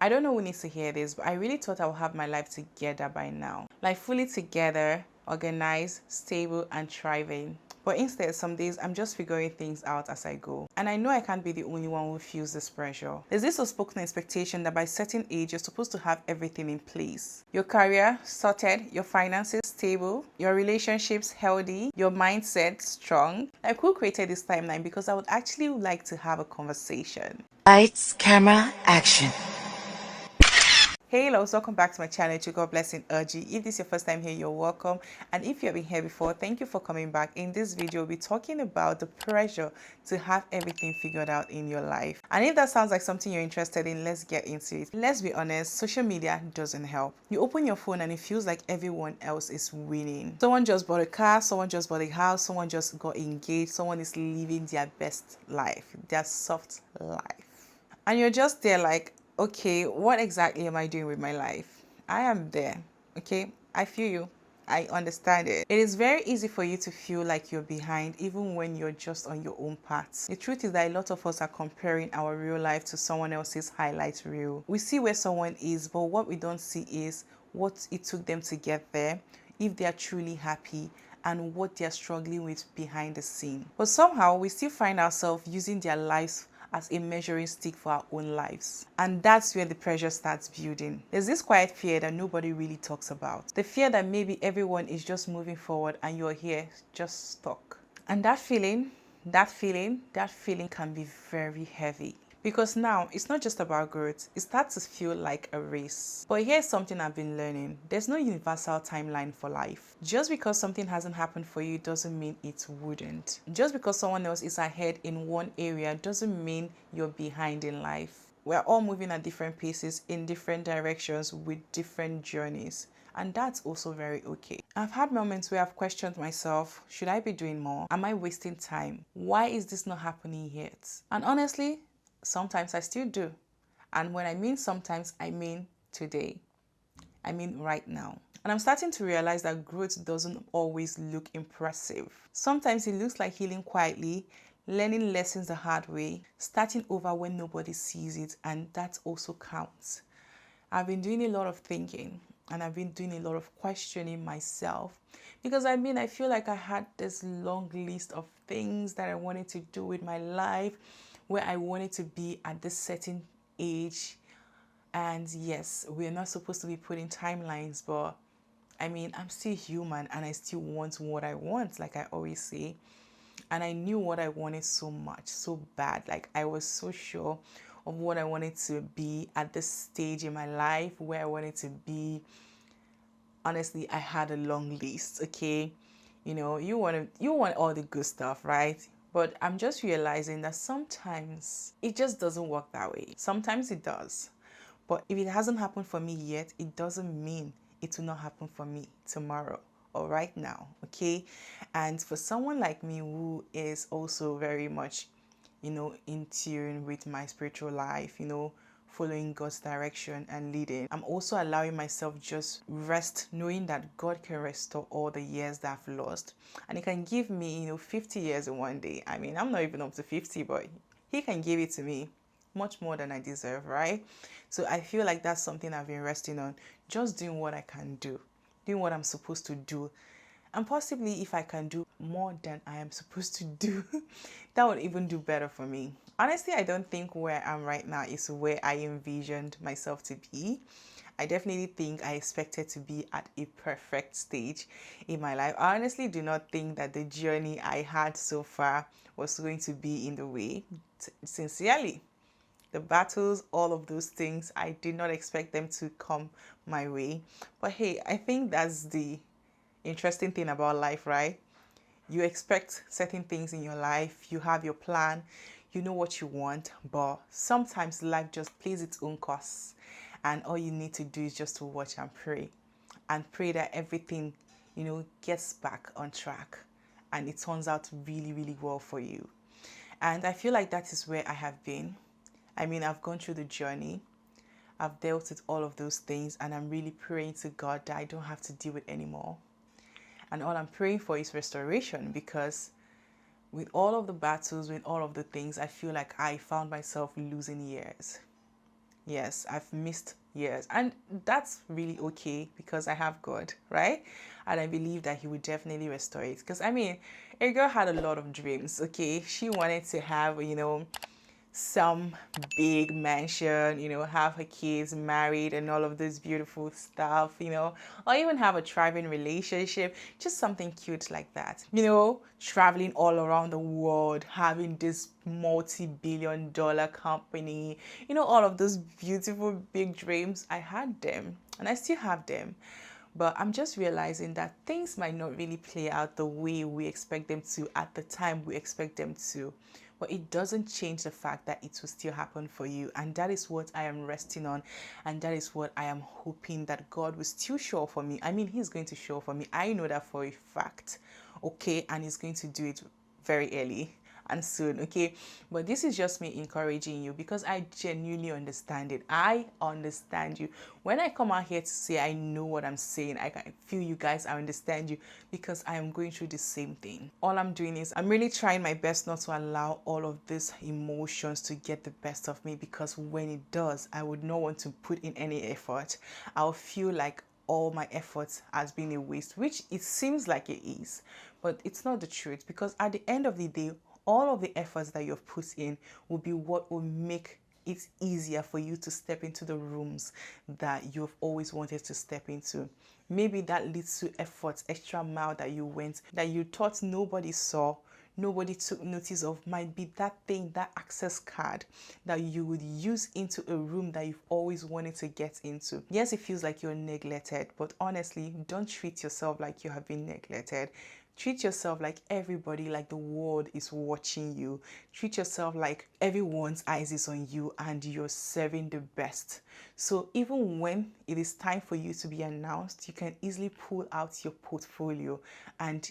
I don't know who needs to hear this, but I really thought I would have my life together by now. Like fully together, organized, stable, and thriving. But instead, some days I'm just figuring things out as I go. And I know I can't be the only one who feels this pressure. There's this unspoken expectation that by a certain age, you're supposed to have everything in place. Your career sorted, your finances stable, your relationships healthy, your mindset strong. Like, who created this timeline? Because I would actually like to have a conversation. Lights, camera, action. Hey, hello, welcome back to my channel, to God Blessing Urgy. If this is your first time here, you're welcome. And if you've been here before, thank you for coming back. In this video, we'll be talking about the pressure to have everything figured out in your life. And if that sounds like something you're interested in, let's get into it. Let's be honest, social media doesn't help. You open your phone and it feels like everyone else is winning. Someone just bought a car, someone just bought a house, someone just got engaged, someone is living their best life, their soft life. And you're just there like, okay, what exactly am I doing with my life? I am there, okay? I feel you. I understand it. It is very easy for you to feel like you're behind even when you're just on your own path. The truth is that a lot of us are comparing our real life to someone else's highlight reel. We see where someone is, but what we don't see is what it took them to get there, if they are truly happy, and what they're struggling with behind the scene. But somehow we still find ourselves using their lives as a measuring stick for our own lives. And that's where the pressure starts building. There's this quiet fear that nobody really talks about. The fear that maybe everyone is just moving forward and you're here just stuck. And that feeling can be very heavy. Because now, it's not just about growth, it starts to feel like a race. But here's something I've been learning. There's no universal timeline for life. Just because something hasn't happened for you doesn't mean it wouldn't. Just because someone else is ahead in one area doesn't mean you're behind in life. We're all moving at different paces in different directions with different journeys. And that's also very okay. I've had moments where I've questioned myself, should I be doing more? Am I wasting time? Why is this not happening yet? And honestly, sometimes I still do. And when I mean sometimes, I mean today. I mean right now. And I'm starting to realize that growth doesn't always look impressive. Sometimes it looks like healing quietly, learning lessons the hard way, starting over when nobody sees it, and that also counts. I've been doing a lot of thinking and I've been doing a lot of questioning myself because I feel like I had this long list of things that I wanted to do with my life, where I wanted to be at this certain age. And yes, we're not supposed to be putting timelines, but I'm still human and I still want what I want, like I always say. And I knew what I wanted so much, so bad. Like I was so sure of what I wanted to be at this stage in my life, where I wanted to be. Honestly, I had a long list, okay? You want all the good stuff, right? But I'm just realizing that sometimes it just doesn't work that way. Sometimes it does. But if it hasn't happened for me yet, it doesn't mean it will not happen for me tomorrow or right now, okay? And for someone like me who is also very much, in tune with my spiritual life, following God's direction and leading, I'm also allowing myself just rest, knowing that God can restore all the years that I've lost. And He can give me, 50 years in one day. I'm not even up to 50, but He can give it to me much more than I deserve, right? So I feel like that's something I've been resting on, just doing what I can do, doing what I'm supposed to do. And possibly if I can do more than I am supposed to do, that would even do better for me. Honestly, I don't think where I am right now is where I envisioned myself to be. I definitely think I expected to be at a perfect stage in my life. I honestly do not think that the journey I had so far was going to be in the way. Sincerely, the battles, all of those things, I did not expect them to come my way. But hey, I think that's the interesting thing about life, right? You expect certain things in your life, you have your plan, you know what you want, but sometimes life just plays its own course, and all you need to do is just to watch and pray that everything, gets back on track and it turns out really, really well for you. And I feel like that is where I have been. I've gone through the journey. I've dealt with all of those things, and I'm really praying to God that I don't have to deal with anymore. And all I'm praying for is restoration, because with all of the battles, with all of the things, I feel like I found myself losing years. Yes, I've missed years. And that's really okay because I have God, right? And I believe that He would definitely restore it. Because, I mean, a girl had a lot of dreams, okay? She wanted to have, some big mansion, have her kids married and all of this beautiful stuff, or even have a thriving relationship, just something cute like that. Traveling all around the world, having this multi-billion-dollar company, all of those beautiful big dreams. I had them and I still have them. But I'm just realizing that things might not really play out the way we expect them to at the time we expect them to. But it doesn't change the fact that it will still happen for you. And that is what I am resting on. And that is what I am hoping that God will still show for me. I mean, He's going to show for me. I know that for a fact. Okay. And He's going to do it very early and soon, okay? But this is just me encouraging you because I genuinely understand it. I understand you. When I come out here to say I know what I'm saying, I can feel you guys, I understand you because I am going through the same thing. All I'm doing is I'm really trying my best not to allow all of these emotions to get the best of me, because when it does, I would not want to put in any effort. I'll feel like all my efforts has been a waste, which it seems like it is, but it's not the truth, because at the end of the day, all of the efforts that you've put in will be what will make it easier for you to step into the rooms that you've always wanted to step into. Maybe that leads to efforts, extra mile that you went, that you thought nobody saw, nobody took notice of, might be that thing, that access card that you would use into a room that you've always wanted to get into. Yes, it feels like you're neglected, but honestly, don't treat yourself like you have been neglected. Treat yourself like everybody, like the world is watching you. Treat yourself like everyone's eyes is on you and you're serving the best. So even when it is time for you to be announced, you can easily pull out your portfolio, and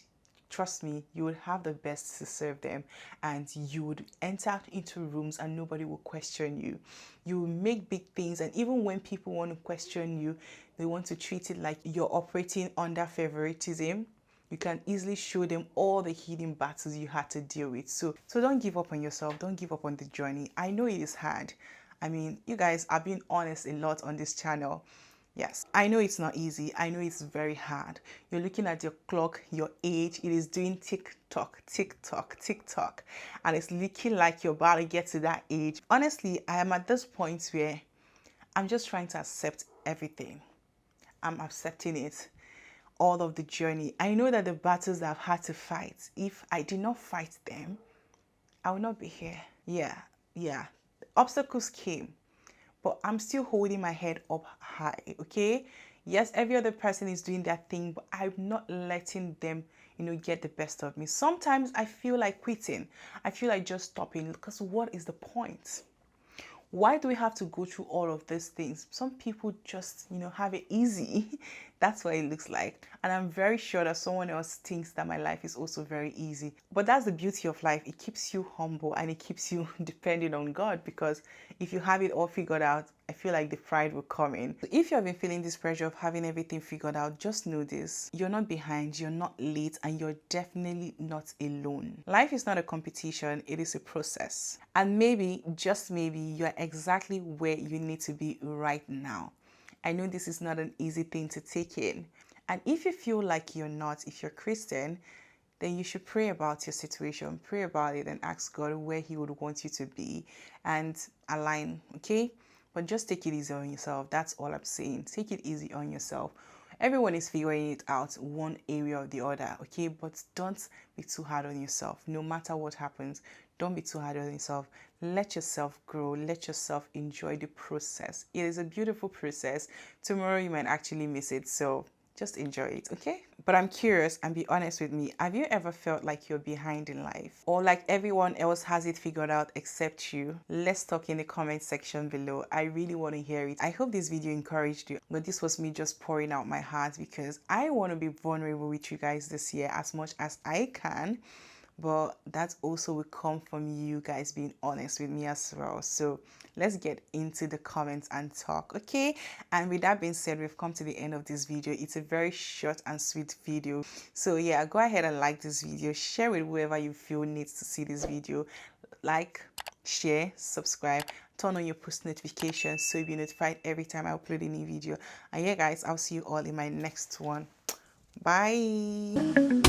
trust me, you would have the best to serve them, and you would enter into rooms and nobody will question you. You will make big things, and even when people want to question you, they want to treat it like you're operating under favoritism. You can easily show them all the hidden battles you had to deal with. So don't give up on yourself. Don't give up on the journey. I know it is hard. I mean, you guys are being honest a lot on this channel. Yes, I know it's not easy. I know it's very hard. You're looking at your clock, your age. It is doing tick-tock, tick-tock, tick-tock. And it's looking like you're about to get to that age. Honestly, I am at this point where I'm just trying to accept everything. I'm accepting it. All of the journey. I know that the battles that I've had to fight, if I did not fight them, I would not be here. Yeah. Obstacles came, but I'm still holding my head up high, okay? Yes, every other person is doing their thing, but I'm not letting them, get the best of me. Sometimes I feel like quitting. I feel like just stopping, because what is the point? Why do we have to go through all of these things? Some people just, have it easy. That's what it looks like. And I'm very sure that someone else thinks that my life is also very easy. But that's the beauty of life. It keeps you humble and it keeps you dependent on God, because if you have it all figured out, I feel like the pride will come in. So if you have been feeling this pressure of having everything figured out, just know this. You're not behind, you're not late, and you're definitely not alone. Life is not a competition, it is a process. And maybe, just maybe, you're exactly where you need to be right now. I know this is not an easy thing to take in. And if you feel like you're not, if you're Christian, then you should pray about your situation, pray about it, and ask God where He would want you to be and align, okay? But just take it easy on yourself. That's all I'm saying. Take it easy on yourself. Everyone is figuring it out one area or the other, okay? But don't be too hard on yourself. No matter what happens, don't be too hard on yourself. Let yourself grow. Let yourself enjoy the process. It is a beautiful process. Tomorrow you might actually miss it, so just enjoy it, okay? But I'm curious, and be honest with me. Have you ever felt like you're behind in life? Or like everyone else has it figured out except you? Let's talk in the comment section below. I really want to hear it. I hope this video encouraged you. But this was me just pouring out my heart, because I want to be vulnerable with you guys this year as much as I can. But that also will come from you guys being honest with me as well. So let's get into the comments and talk, okay? And with that being said, we've come to the end of this video. It's a very short and sweet video. So yeah, go ahead and like this video. Share with whoever you feel needs to see this video. Like, share, subscribe. turn on your post notifications so you'll be notified every time I upload a new video. And yeah guys, I'll see you all in my next one. Bye.